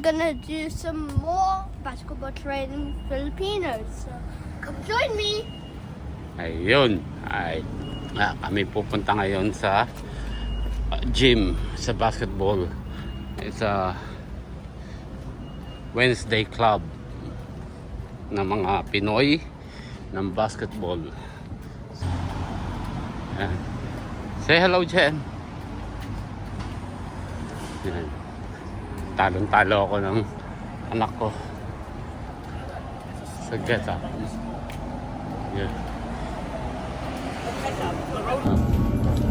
gonna do some more basketball training Filipinos. So come join me. Ayun, kami pupunta ngayon sa gym, sa basketball. It's a Wednesday club ng mga Pinoy ng basketball. Ayan. Say hello, Jen. Ayan. Talong-talo ako ng anak ko sa get up. Yeah.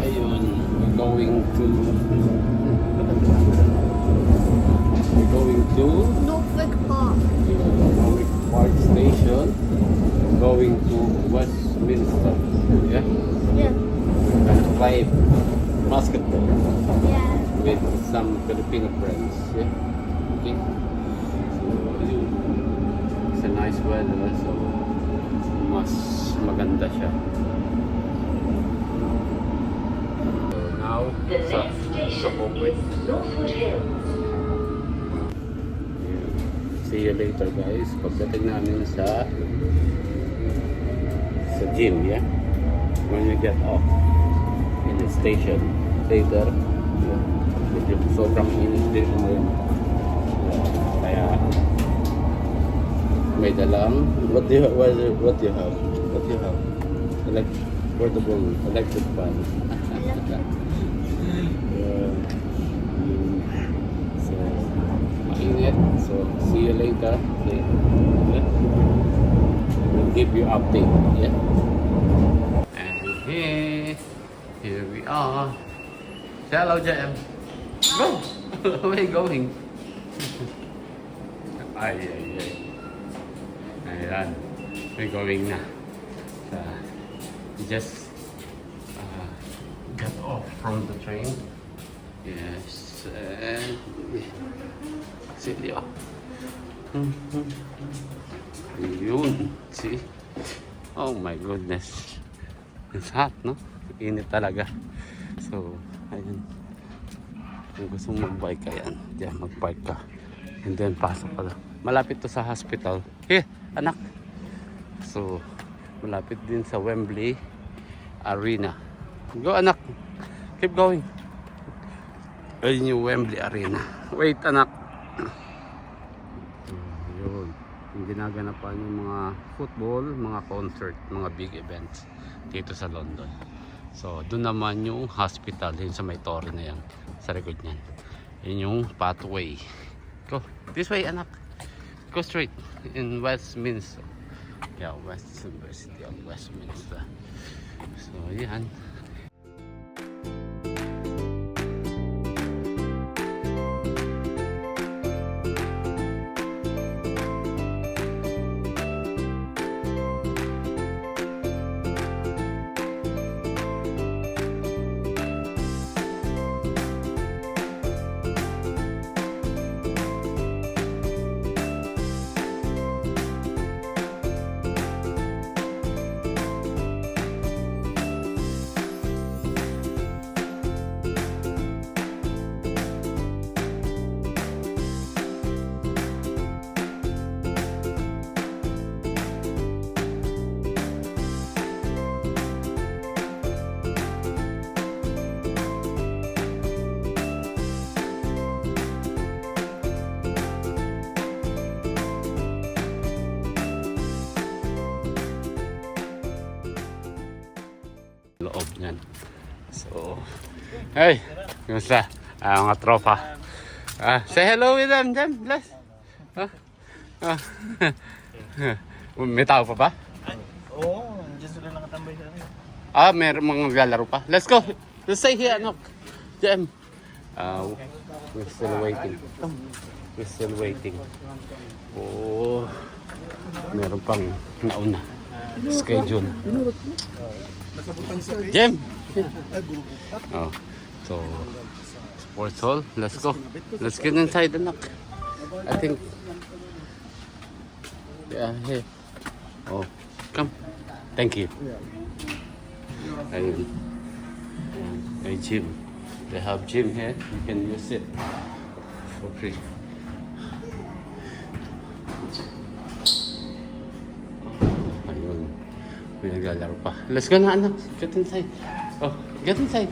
Ayun, we're going to Norfolk Park. Norfolk Park Station, going to Westminster. Yeah, Yeah. we're gonna play basketball Yeah. with some Filipino friends. Yeah, okay. So it's a nice weather, so mas maganda siya. So now, The next station is Northwood Hills. See you later, guys. Pagdating namin sa gym, yeah? When we get off in the station later, yeah. Medyo sobrang init din ngayon. Kaya may dalang what do you have? Portable electric fan. So mainit. So see you later. Okay. We'll give you update. Yeah. And here we are. Say hello, JM. Go. Where are you going? Ay. Ayan. We're going na. Just got off from the train. Yes. And Silya. Yun. See? Oh my goodness. It's hot, no? Init talaga. So, ayun. Kung gusto mong mag-bike ka yan, diyan mag-bike ka. And then pasok ka lang. Malapit to sa hospital. Here, anak. So, malapit din sa Wembley Arena. Go, anak. Keep going. Ayun yung Wembley Arena. Wait, anak. Yun. Yung ginaganapan yung mga football, mga concert, mga big events dito sa London. So, doon naman yung hospital, yun sa may torre na yan, sa likod niyan. Yun yung pathway. Go. This way, anak. Go straight. In Westminster. Yeah, University of Westminster. So, yan. Loob niyan. So, hey, kumusta? Mga tropa. Say hello with them, Jem. Bless. May tao pa ba? Oo, dyan sila nakatambay sa akin. May mga naglalaro pa. Let's go. Let's stay here, Anok. Jem. We're still waiting. Oh, meron pang nauna. Schedule. Jem. Oh, so sports hall. Let's go. Let's get inside, Anak. I think. Yeah, here. Oh, come. Thank you. Ayun. May gym. They have gym here. You can use it for free. May naglalaro pa. Let's go na anak. Get inside. Oh, get inside.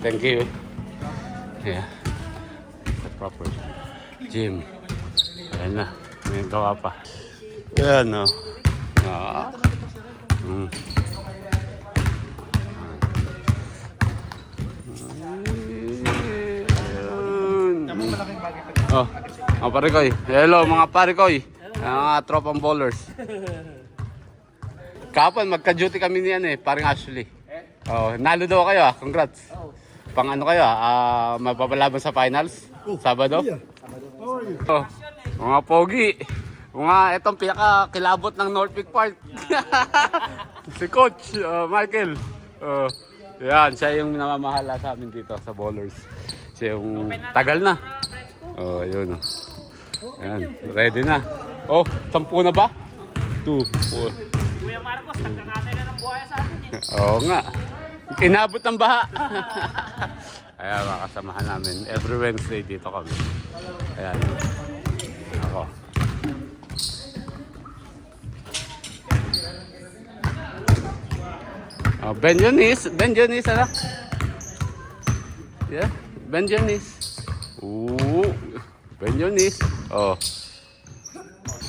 Thank you. Yeah. The proper gym. Ayan na. May gawa pa. Ayan o. Oh, pare koy. Hello mga pare koy. Mga tropang bowlers. Kapon, magka-duty kami niyan paring Ashley. Oh, nalo daw kayo Congrats. Pang ano kayo mapapalaban sa finals? Sabado? Oh, mga pogi. Mga itong pinaka-kilabot ng Northwick Park. Si Coach Michael. Yan, siya yung namamahala sa amin dito sa bowlers. Siya yung tagal na. Yun. Yan, ready na. 10 na ba? 2, 4. Kuya Marcos, nagkakatay na ng buhaya sa atin Oo nga. Inabot ng baha. Kaya makasamahan namin. Every Wednesday dito kami. Ayan. Ako. Ben Jonis, ano? Yeah, Ben Jonis. Ooh, Ben Jonis.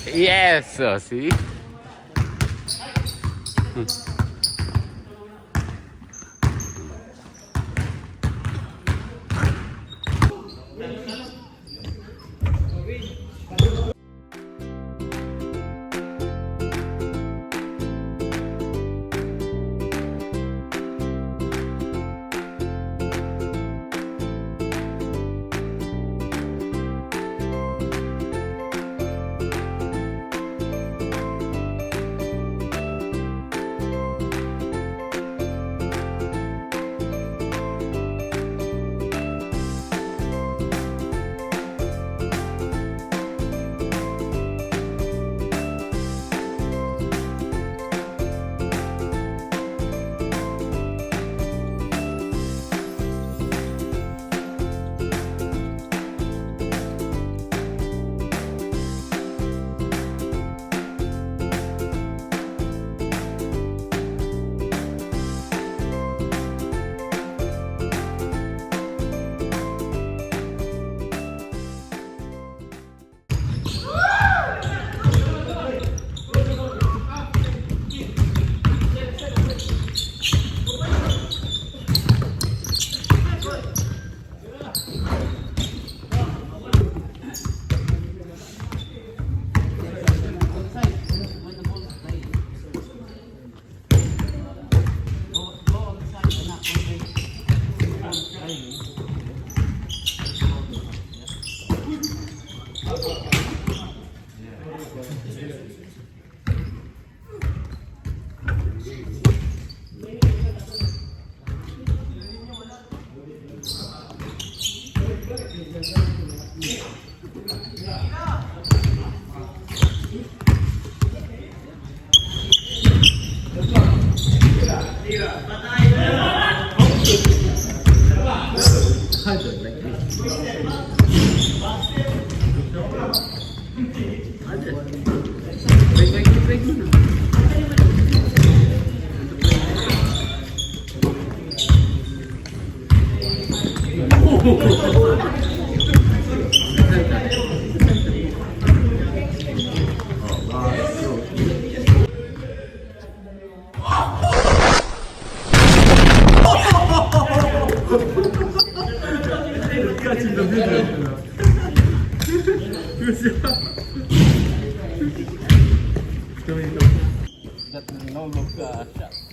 Yes, see?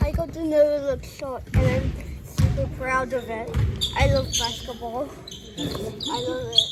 I got to know it looks short and I'm super proud of it. I love basketball. I love it.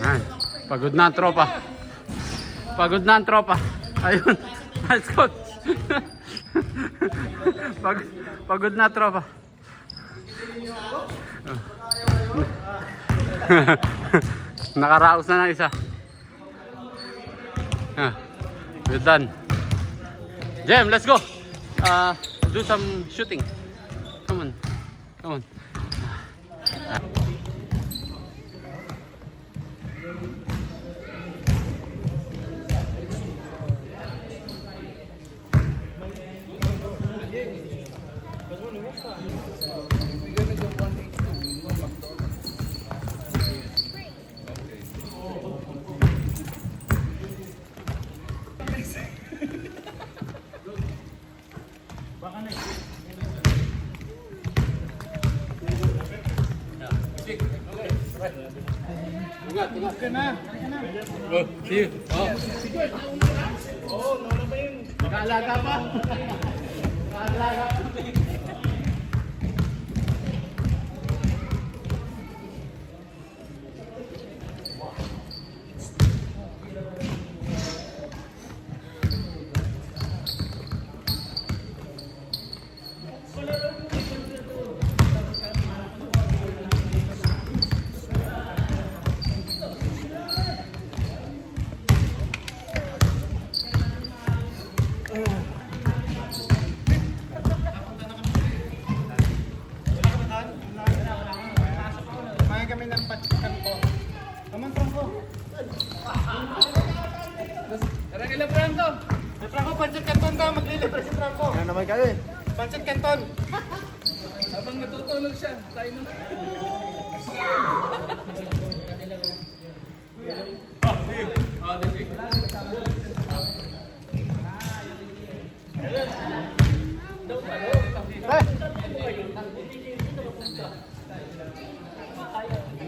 Ayan. Pagod na ang tropa. Pagod na ang tropa. Ayun. Nice coach. Pagod na tropa. Nakaraos na ng isa. We're done. Jem, let's go. Do some shooting. Come on. Come on. Ingat, ingat. Oh, see you. Oh, nauna pa yun. Nakaalaga pa. Nakaalaga pa. Maglilibre Franco. May Franco, pancit canton daw. Maglilibre si Franco. Ano naman kayo eh? Pancit canton. Habang natutulog siya, tayo na.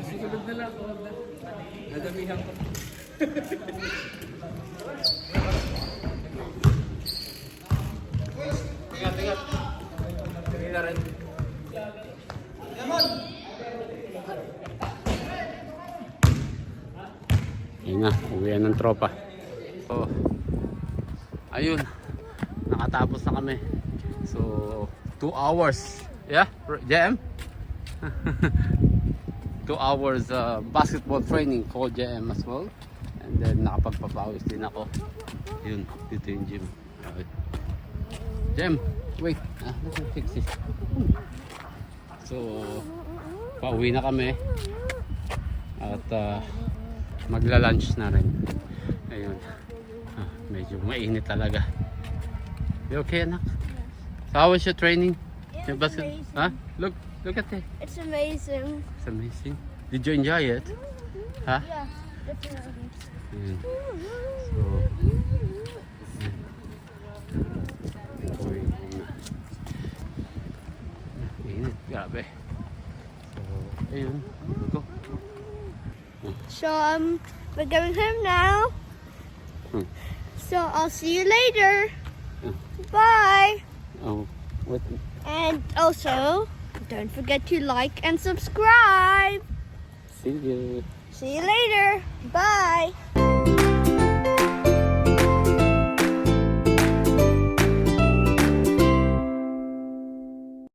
Sigurad na lang ako. Nadamihan ko. Ingat. Kanina rin. Yun na, uwian ng tropa. So, ayun, nakatapos na kami. So, 2 hours. Yeah, JM? 2 hours basketball training for JM as well. And then nakapagpapawis din ako. Yun, dito yung gym. Okay. JM, wait. Let me fix this. So, pauwi na kami. At magla-lunch na rin. Ayun. Medyo mainit talaga. You okay, anak? So how was your training? It's Your basket? amazing. Huh? Look at it. It's amazing. It's amazing. Did you enjoy it? Huh? Yeah, definitely. Ayun. So, uwi muna. Init, grabe. So, ayun. Go. So we're going home now. Hmm. So I'll see you later. Hmm. Bye. Oh, what? And also, don't forget to like and subscribe. See you. See you later.